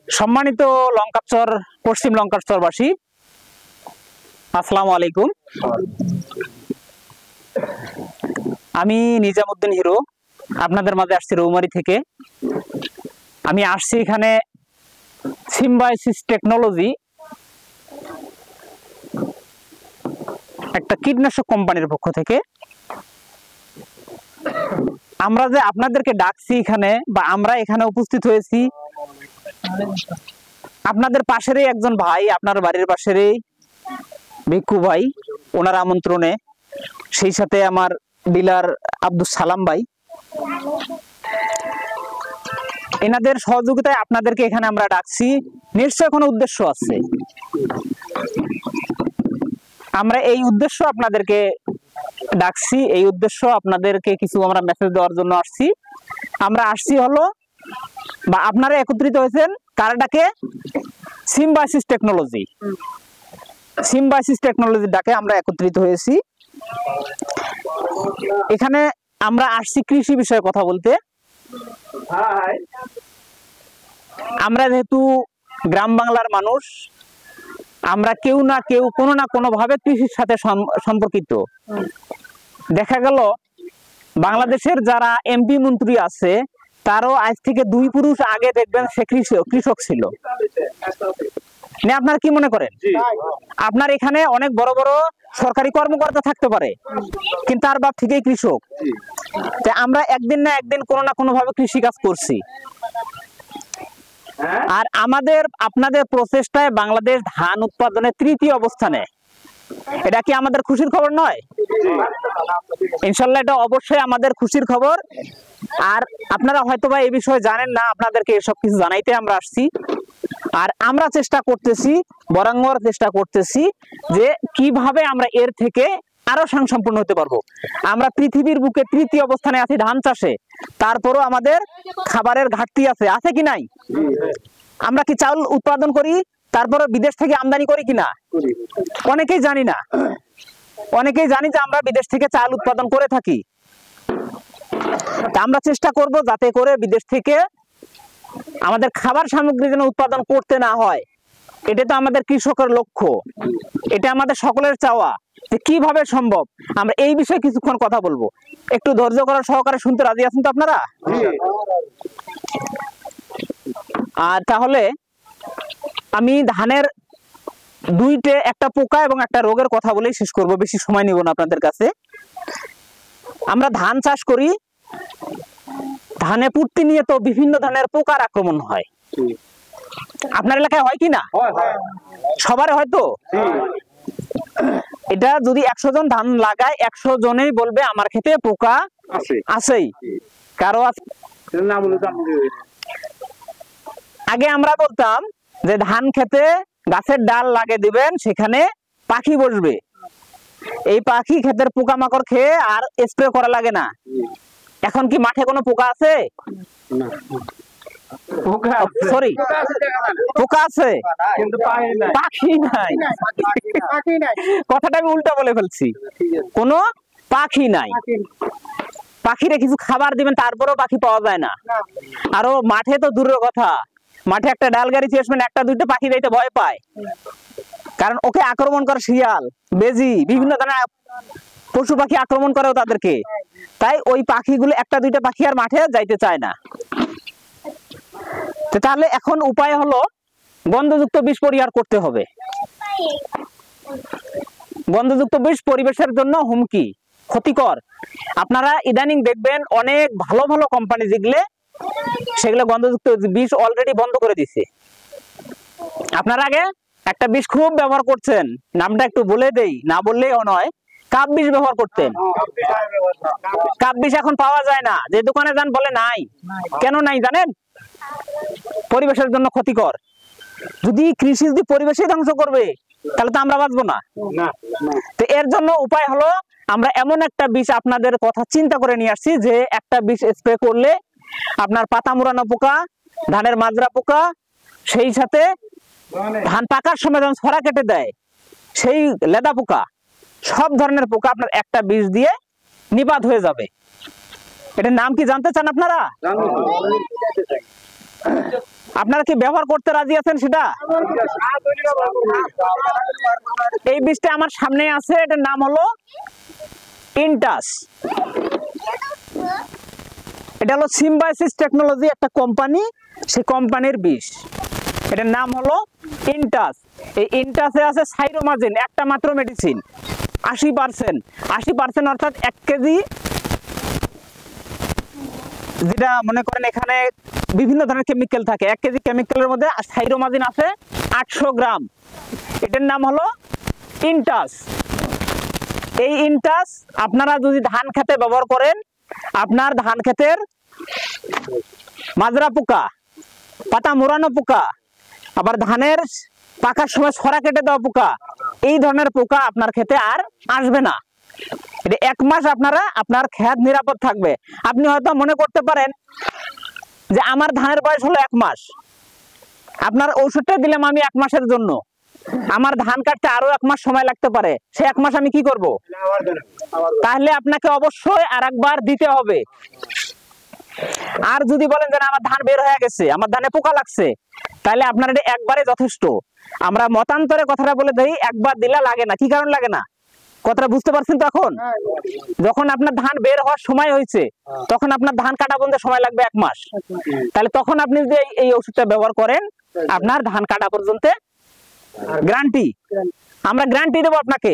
সম্মানিত লঙ্কাচর পশ্চিম লঙ্কাচরবাসী, আসসালামু আলাইকুম। আমি নিজামউদ্দিন হিরো আপনাদের মাঝে আসছি রৌমারী থেকে। আমি আসছি এখানে সিম্বায়সিস টেকনোলজি একটা কীটনাশক কোম্পানির পক্ষ থেকে। আমরা যে আপনাদেরকে ডাকছি এখানে বা আমরা এখানে উপস্থিত হয়েছি, আপনাদের পাশেরই একজন ভাই, আপনার বাড়ির পাশেরই ভিক্ষু ভাই, ওনার আমন্ত্রণে, সেই সাথে আমার ডিলার আব্দুল সালাম ভাই, এনাদের সহযোগিতায় আপনাদেরকে এখানে আমরা ডাকছি। নিশ্চয় কোনো উদ্দেশ্য আছে। আমরা এই উদ্দেশ্য আপনাদেরকে ডাকছি, এই উদ্দেশ্য আপনাদেরকে কিছু আমরা মেসেজ দেওয়ার জন্য আসছি। আমরা আসছি হলো, বা আপনারা একত্রিত হয়েছেন কারটাকে সিম্বায়সিস টেকনোলজি, সিম্বায়সিস টেকনোলজির ডাকে আমরা একত্রিত হয়েছি। এখানে আমরা আসছি কৃষি বিষয়ে কথা বলতে। আমরা যেহেতু গ্রাম বাংলার মানুষ, আমরা কেউ না কেউ কোনো না কোনো ভাবে কৃষির সাথে সম্পর্কিত। দেখা গেল বাংলাদেশের যারা এমপি মন্ত্রী আছে, তারও আজ থেকে 2 পুরুষ আগে দেখবেন সে কৃষক ছিল। আপনারা কি মনে করেন? আপনার এখানে অনেক বড় বড় সরকারি কর্মকর্তা থাকতে পারে, কিন্তু তার বাপ থেকেই কৃষক। আমরা একদিন না একদিন কোনো না কোনো ভাবে কৃষি কাজ করছি। আর আপনাদের প্রচেষ্টায় বাংলাদেশ ধান উৎপাদনে 3য় অবস্থানে। এটা কি আমাদের খুশির খবর নয়? ইনশাল্লাহ এটা অবশ্যই আমাদের খুশির খবর। আর আপনারা হয়তোবা এই বিষয়ে জানেন না, আপনাদেরকে এসব কিছু জানাইতে আমরা আসছি। আর আমরা চেষ্টা করতেছি, বরাঙ্গর চেষ্টা করতেছি যে কিভাবে আমরা এর থেকে আরো স্বয়ংসম্পূর্ণ হতে পারবো। আমরা পৃথিবীর বুকে 3য় অবস্থানে আছি ধান চাষে, তারপরও আমাদের খাবারের ঘাটতি আছে কি নাই? আমরা কি চাউল উৎপাদন করি, তারপরে বিদেশ থেকে আমদানি করি কিনা? অনেকেই জানি না। অনেকেই জানি যে আমরা বিদেশ থেকে চাল উৎপাদন করে থাকি। তা আমরা চেষ্টা করব যাতে করে বিদেশ থেকে আমাদের খাবার সামগ্রী যেন উৎপাদন করতে না হয়। এটা তো আমাদের কৃষকের লক্ষ্য, এটা আমাদের সকলের চাওয়া। যে কিভাবে সম্ভব, আমরা এই বিষয়ে কিছুক্ষণ কথা বলবো। একটু ধৈর্য করার সহকারে শুনতে রাজি আছেন তো আপনারা? আর তাহলে আমি ধানের একটা পোকা এবং একটা রোগের কথা বলেই শেষ করব, বেশি সময় নিব না আপনাদের কাছে। আমরা ধান চাষ করি, ধানে প্রতিনিয়ত বিভিন্ন ধরনের পোকার আক্রমণ হয়। আপনার এলাকায় হয় কি না? সবার হয়তো। এটা যদি 100 জন ধান লাগায়, 100 জনেই বলবে আমার ক্ষেতে পোকা আছেই। কারো আগে আমরা বলতাম যে ধান খেতে গাছের ডাল লাগিয়ে দিবেন, সেখানে পাখি বসবে। এই পাখি ক্ষেতের পোকামাকড় খেয়ে আর স্প্রে করা লাগে না। এখন কি মাঠে কোনো পোকা আছে? সরি, পোকা আছে কিন্তু পাখি নাই। কথাটা আমি উল্টা বলে ফেলছি। কোনো পাখি নাই। পাখিরে কিছু খাবার দিবেন, তারপরেও পাখি পাওয়া যায় না। আরো মাঠে তো দূরের কথা, মাঠে একটা ডাল গাড়ি চেয়েছেন, 1-2টা পাখি যাইতে ভয় পায়। কারণ ওকে আক্রমণ করে শিয়াল, বেজি, বিভিন্ন ধরনের পশু পাখি আক্রমণ করেও তাদেরকে। তাই ওই পাখিগুলো 1-2টা পাখি আর মাঠে যাইতে চায় না। তাহলে এখন উপায় হলো গন্ধযুক্ত বিষ পরিহার করতে হবে। গন্ধযুক্ত বিষ পরিবেশের জন্য হুমকি, ক্ষতিকর। আপনারা ইদানিং দেখবেন অনেক ভালো ভালো কোম্পানি যেগুলো, সেগুলো গন্ধযুক্ত বিষ অলরেডি বন্ধ করে দিছে। আপনারা আগে একটা বিষ খুব ব্যবহার করছেন, নামটা একটু বলে দেই, না বললেই নয়। কাপ বিষ ব্যবহার করতেন। কাপ বিষ এখন পাওয়া যায় না, যে দোকানে যান বলে নাই। কেন নাই জানেন? পরিবেশের জন্য ক্ষতিকর। যদি কৃষি যদি পরিবেশই ধ্বংস করবে, তাহলে তো আমরা বাঁচবো না। তো এর জন্য উপায় হলো, আমরা এমন একটা বিষ আপনাদের কথা চিন্তা করে নিয়ে আসছি, যে একটা বিষ স্প্রে করলে আপনার পাতা মুড়ানো পোকা, ধানের মাজরা পোকা, সেই সাথে ধান পাকার সময় যখন ছড়া কেটে দেয় সেই লেদা পোকা, সব ধরনের পোকা আপনার একটা বিষ দিয়ে নিপাত হয়ে যাবে। এটার নাম কি জানতে চান আপনারা? আপনারা কি ব্যবহার করতে রাজি আছেন সেটা? এই বীজটা আমার সামনে আছে, এটার নাম হলো ইনটাস। এটা হলো সিম্বায়োসিস টেকনোলজি একটা কোম্পানি, সেই কোম্পানির বীজ, এটার নাম হলো ইনটাস। এই ইনটাসে আছে সাইরোমাজিন, একটা মাত্র মেডিসিন, 80% অর্থাৎ 1 কেজি, যেটা মনে করেন এখানে বিভিন্ন ধরনের কেমিক্যাল থাকে, 1 কেজি কেমিক্যালের মধ্যে সাইরোমাজিন আছে 800 গ্রাম। এটার নাম হলো ইনটাস। এই ইনটাস আপনারা যদি ধান খেতে ব্যবহার করেন, আপনার ধান ক্ষেতের মাজরা পোকা, পাতা মোড়ানো পোকা, আবার ধানের পাকার সময় ছড়া কেটে দেওয়া পোকা, এই ধরনের পোকা আপনার ক্ষেতে আর আসবে না। এটা 1 মাস আপনার ক্ষেত নিরাপদ থাকবে। আপনি হয়তো মনে করতে পারেন যে আমার ধানের বয়স হলো 1 মাস, আপনার ওষুধটা দিলাম আমি 1 মাসের জন্য, আমার ধান কাটতে আরো 1 মাস সময় লাগতে পারে, সে 1 মাস আমি কি করব? তাহলে আপনাকে অবশ্যই আরেকবার দিতে হবে। আর যদি বলেন যে আমার ধান বের হয়ে গেছে, আমার ধানে পোকা লাগছে, তাহলে আপনার এটা একবারে যথেষ্ট। আমরা মতান্তরে কথাটা বলে দেই, একবার দিলে লাগে না। কি কারণ লাগে না, কথাটা বুঝতে পারছেন তো? এখন যখন আপনার ধান বের হওয়ার সময় হয়েছে, তখন আপনার ধান কাটা পর্যন্ত সময় লাগবে 1 মাস। তাহলে তখন আপনি যদি এই ওষুধটা ব্যবহার করেন, আপনার ধান কাটা পর্যন্ত গ্যারান্টি, আমরা গ্যারান্টি দেবো আপনাকে।